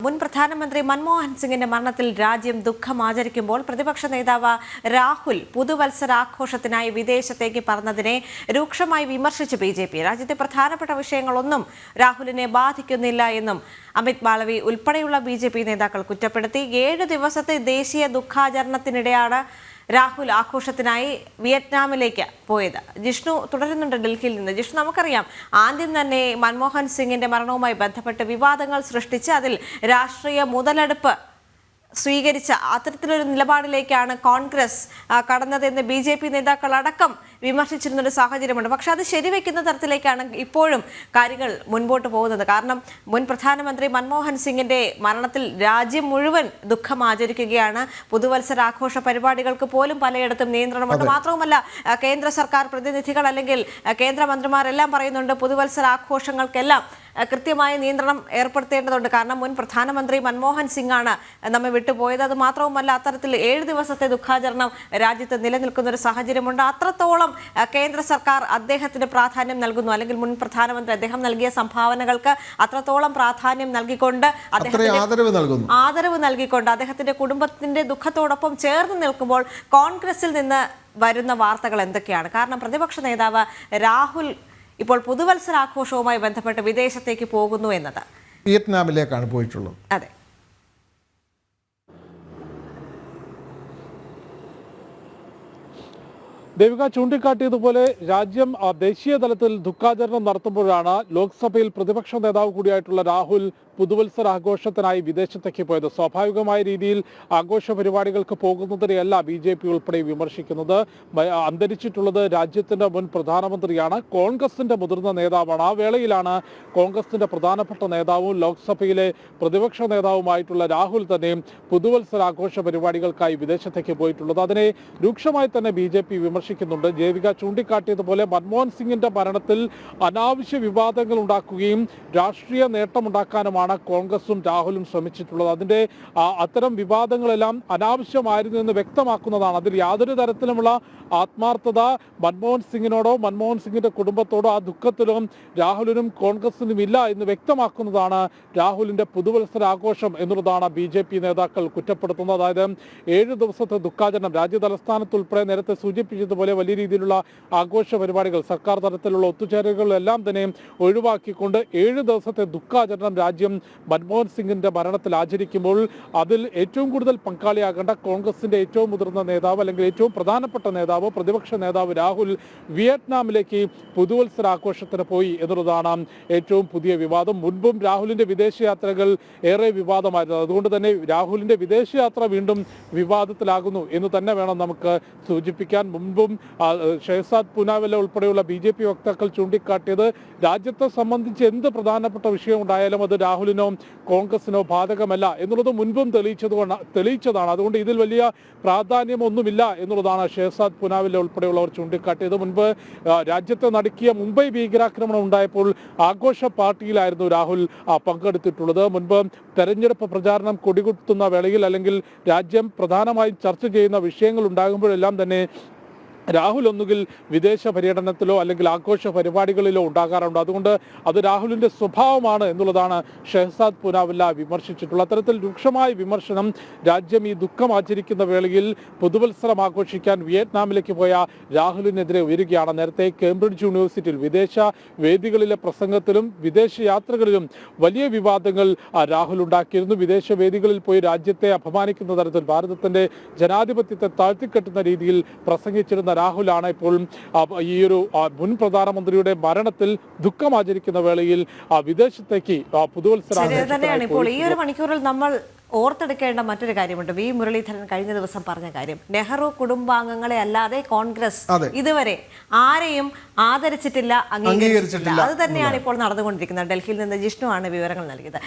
മുൻ പ്രധാനമന്ത്രി മൻമോഹൻ സിംഗിന്റെ മരണത്തിൽ രാജ്യം ദുഃഖം ആചരിക്കുമ്പോൾ പ്രതിപക്ഷ നേതാവ് രാഹുൽ പുതുവത്സരാഘോഷത്തിനായി വിദേശത്തേക്ക് പറന്നതിനെ രൂക്ഷമായി വിമർശിച്ച് ബിജെപി. രാജ്യത്തെ പ്രധാനപ്പെട്ട വിഷയങ്ങളൊന്നും രാഹുലിനെ ബാധിക്കുന്നില്ല എന്നും അമിത് മാളവി ഉൾപ്പെടെയുള്ള ബിജെപി നേതാക്കൾ കുറ്റപ്പെടുത്തി. 7 ദിവസത്തെ ദേശീയ ദുഃഖാചരണത്തിനിടെയാണ് രാഹുൽ ആഘോഷത്തിനായി വിയറ്റ്നാമിലേക്ക് പോയത്. ജിഷ്ണു തുടരുന്നുണ്ട് ഡൽഹിയിൽ നിന്ന്. ജിഷ്ണു, നമുക്കറിയാം ആദ്യം തന്നെ മൻമോഹൻ സിംഗിന്റെ മരണവുമായി ബന്ധപ്പെട്ട് വിവാദങ്ങൾ സൃഷ്ടിച്ച് അതിൽ രാഷ്ട്രീയ മുതലെടുപ്പ് സ്വീകരിച്ച അത്തരത്തിലൊരു നിലപാടിലേക്കാണ് കോൺഗ്രസ് കടന്നതെന്ന് ബിജെപി നേതാക്കൾ അടക്കം വിമർശിച്ചിരുന്നൊരു സാഹചര്യമുണ്ട്. പക്ഷെ അത് ശരിവെക്കുന്ന തരത്തിലേക്കാണ് ഇപ്പോഴും കാര്യങ്ങൾ മുൻപോട്ട് പോകുന്നത്. കാരണം മുൻ പ്രധാനമന്ത്രി മൻമോഹൻ സിംഗിന്റെ മരണത്തിൽ രാജ്യം മുഴുവൻ ദുഃഖം ആചരിക്കുകയാണ്. പുതുവത്സരാഘോഷ പരിപാടികൾക്ക് പോലും പലയിടത്തും നിയന്ത്രണമുണ്ട്. മാത്രവുമല്ല, കേന്ദ്ര സർക്കാർ പ്രതിനിധികൾ അല്ലെങ്കിൽ കേന്ദ്രമന്ത്രിമാരെല്ലാം പറയുന്നുണ്ട് പുതുവത്സരാഘോഷങ്ങൾക്കെല്ലാം കൃത്യമായ നിയന്ത്രണം ഏർപ്പെടുത്തേണ്ടതുണ്ട്. കാരണം മുൻ പ്രധാനമന്ത്രി മൻമോഹൻ സിംഗ് ആണ് നമ്മെ വിട്ടുപോയത്. അത് മാത്രവുമല്ല, അത്തരത്തിൽ 7 ദിവസത്തെ ദുഃഖാചരണം രാജ്യത്ത് നിലനിൽക്കുന്ന ഒരു സാഹചര്യമുണ്ട്. അത്രത്തോളം കേന്ദ്ര സർക്കാർ അദ്ദേഹത്തിന് പ്രാധാന്യം നൽകുന്നു, അല്ലെങ്കിൽ മുൻ പ്രധാനമന്ത്രി അദ്ദേഹം നൽകിയ സംഭാവനകൾക്ക് അത്രത്തോളം പ്രാധാന്യം നൽകിക്കൊണ്ട് ആദരവ് നൽകിക്കൊണ്ട് അദ്ദേഹത്തിന്റെ കുടുംബത്തിന്റെ ദുഃഖത്തോടൊപ്പം ചേർന്ന് നിൽക്കുമ്പോൾ കോൺഗ്രസിൽ നിന്ന് വരുന്ന വാർത്തകൾ എന്തൊക്കെയാണ്? കാരണം പ്രതിപക്ഷ നേതാവ് രാഹുൽ ഇപ്പോൾ പുതുവത്സരാഘോഷവുമായി ബന്ധപ്പെട്ട് വിദേശത്തേക്ക് പോകുന്നു എന്നത്. വിയറ്റ്നാമിലേക്കാണ് പോയിട്ടുള്ളത്. അതെ. ദേവിക ചൂണ്ടിക്കാട്ടിയതുപോലെ രാജ്യം ദേശീയ തലത്തിൽ ദുഃഖാചരണം നടത്തുമ്പോഴാണ് ലോക്സഭയിൽ പ്രതിപക്ഷ നേതാവ് കൂടിയായിട്ടുള്ള രാഹുൽ പുതുവത്സരാഘോഷത്തിനായി വിദേശത്തേക്ക് പോയത്. സ്വാഭാവികമായ രീതിയിൽ ആഘോഷ പരിപാടികൾക്ക് പോകുന്നതിനെയല്ല BJP ഉൾപ്പെടെ വിമർശിക്കുന്നത്. അന്തരിച്ചിട്ടുള്ളത് രാജ്യത്തിന്റെ മുൻ പ്രധാനമന്ത്രിയാണ്, കോൺഗ്രസിന്റെ മുതിർന്ന നേതാവാണ്. ആ വേളയിലാണ് കോൺഗ്രസിന്റെ പ്രധാനപ്പെട്ട നേതാവും ലോക്സഭയിലെ പ്രതിപക്ഷ നേതാവുമായിട്ടുള്ള രാഹുൽ തന്നെ പുതുവത്സരാഘോഷ പരിപാടികൾക്കായി വിദേശത്തേക്ക് പോയിട്ടുള്ളത്. അതിനെ രൂക്ഷമായി തന്നെ BJP വിമർശിക്കുന്നുണ്ട്. ദേവിക ചൂണ്ടിക്കാട്ടിയതുപോലെ മൻമോഹൻ സിംഗിന്റെ മരണത്തിൽ അനാവശ്യ വിവാദങ്ങൾ ഉണ്ടാക്കുകയും രാഷ്ട്രീയ നേട്ടമുണ്ടാക്കാനുമാണ് കോൺഗ്രസും രാഹുലും ശ്രമിച്ചിട്ടുള്ളത്. അതിന്റെ അത്തരം വിവാദങ്ങളെല്ലാം അനാവശ്യമായിരുന്നു എന്ന് വ്യക്തമാക്കുന്നതാണ്. അതിൽ യാതൊരു തരത്തിലുമുള്ള ആത്മാർത്ഥത മൻമോഹൻ സിംഗിനോടോ മൻമോഹൻ സിംഗിന്റെ കുടുംബത്തോടോ ആ ദുഃഖത്തിലും രാഹുലിനും കോൺഗ്രസിനും ഇല്ല എന്ന് വ്യക്തമാക്കുന്നതാണ് രാഹുലിന്റെ പുതുവത്സരാഘോഷം എന്നുള്ളതാണ് BJP നേതാക്കൾ കുറ്റപ്പെടുത്തുന്നത്. അതായത് 7 ദിവസത്തെ ദുഃഖാചരണം രാജ്യ തലസ്ഥാനത്തുൾപ്പെടെ നേരത്തെ സൂചിപ്പിച്ചതുപോലെ വലിയ രീതിയിലുള്ള ആഘോഷ പരിപാടികൾ, സർക്കാർ തലത്തിലുള്ള ഒത്തുചേരലുകളെല്ലാം തന്നെ ഒഴിവാക്കിക്കൊണ്ട് 7 ദിവസത്തെ ദുഃഖാചരണം രാജ്യം മൻമോഹൻ സിംഗിന്റെ മരണത്തിൽ ആചരിക്കുമ്പോൾ അതിൽ ഏറ്റവും കൂടുതൽ പങ്കാളിയാകേണ്ട കോൺഗ്രസിന്റെ ഏറ്റവും മുതിർന്ന നേതാവ് അല്ലെങ്കിൽ ഏറ്റവും പ്രധാനപ്പെട്ട നേതാവ് പ്രതിപക്ഷ നേതാവ് രാഹുൽ വിയറ്റ്നാമിലേക്ക് പുതുവത്സരാഘോഷത്തിന് പോയി എന്നുള്ളതാണ് ഏറ്റവും പുതിയ വിവാദം. മുൻപും രാഹുലിന്റെ വിദേശയാത്രകൾ ഏറെ വിവാദമായിരുന്നു. അതുകൊണ്ട് തന്നെ രാഹുലിന്റെ വിദേശയാത്ര വീണ്ടും വിവാദത്തിലാകുന്നു എന്ന് തന്നെ വേണം നമുക്ക് സൂചിപ്പിക്കാൻ. മുൻപും ഷെഹസാദ് പൂനാവല്ല ഉൾപ്പെടെയുള്ള BJP വക്താക്കൾ ചൂണ്ടിക്കാട്ടിയത് രാജ്യത്തെ സംബന്ധിച്ച് എന്ത് പ്രധാനപ്പെട്ട വിഷയം ഉണ്ടായാലും അത് രാഹുലിനോ കോൺഗ്രസിനോ ബാധകമല്ല എന്നുള്ളത് മുൻപും തെളിയിച്ചതാണ്. അതുകൊണ്ട് ഇതിൽ വലിയ പ്രാധാന്യമൊന്നുമില്ല എന്നുള്ളതാണ് ഷെഹസാദ് പൂനാവല്ല ഉൾപ്പെടെയുള്ളവർ ചൂണ്ടിക്കാട്ടിയത്. മുൻപ് രാജ്യത്തെ നടുക്കിയ മുംബൈ ഭീകരാക്രമണം ഉണ്ടായപ്പോൾ ആഘോഷ പാർട്ടിയിലായിരുന്നു രാഹുൽ പങ്കെടുത്തിട്ടുള്ളത്. മുൻപ് തെരഞ്ഞെടുപ്പ് പ്രചാരണം കൊടികുത്തുന്ന വേളയിൽ അല്ലെങ്കിൽ രാജ്യം പ്രധാനമായും ചർച്ച ചെയ്യുന്ന വിഷയങ്ങൾ ഉണ്ടാകുമ്പോഴെല്ലാം തന്നെ രാഹുൽ ഒന്നുകിൽ വിദേശ പര്യടനത്തിലോ അല്ലെങ്കിൽ ആഘോഷ പരിപാടികളിലോ ഉണ്ടാകാറുണ്ട്. അതുകൊണ്ട് അത് രാഹുലിന്റെ സ്വഭാവമാണ് എന്നുള്ളതാണ് ഷെഹസാദ് പൂനാവല്ല വിമർശിച്ചിട്ടുള്ളത്. അത്തരത്തിൽ രൂക്ഷമായ വിമർശനം രാജ്യം ഈ ദുഃഖം ആചരിക്കുന്ന വേളയിൽ പുതുവത്സരം ആഘോഷിക്കാൻ വിയറ്റ്നാമിലേക്ക് പോയ രാഹുലിനെതിരെ ഉയരുകയാണ്. നേരത്തെ കേംബ്രിഡ്ജ് യൂണിവേഴ്സിറ്റിയിൽ വിദേശ വേദികളിലെ പ്രസംഗത്തിലും വിദേശ യാത്രകളിലും വലിയ വിവാദങ്ങൾ രാഹുൽ ഉണ്ടാക്കിയിരുന്നു. വിദേശ വേദികളിൽ പോയി രാജ്യത്തെ അപമാനിക്കുന്ന തരത്തിൽ ഭാരതത്തിന്റെ ജനാധിപത്യത്തെ താഴ്ത്തിക്കെട്ടുന്ന രീതിയിൽ പ്രസംഗിച്ചിരുന്ന രാഹുലാണ് ഇപ്പോൾ ഈ ഒരു മുൻ പ്രധാനമന്ത്രിയുടെ മരണത്തിൽ ദുഃഖം ആചരിക്കുന്ന വേളയിൽ വിദേശത്തേക്ക് പുതുവത്സരം. ഇപ്പോൾ ഈ ഒരു മണിക്കൂറിൽ നമ്മൾ ഓർത്തെടുക്കേണ്ട മറ്റൊരു കാര്യമുണ്ട്. വി മുരളീധരൻ കഴിഞ്ഞ ദിവസം പറഞ്ഞ കാര്യം. നെഹ്റു കുടുംബാംഗങ്ങളെ അല്ലാതെ കോൺഗ്രസ് ഇതുവരെ ആരെയും ആദരിച്ചിട്ടില്ല, അംഗീകരിച്ചിട്ടില്ല. അത് തന്നെയാണ് ഇപ്പോൾ നടന്നുകൊണ്ടിരിക്കുന്നത്. ഡൽഹിയിൽ നിന്ന് ജിഷ്ണു ആണ് വിവരങ്ങൾ നൽകിയത്.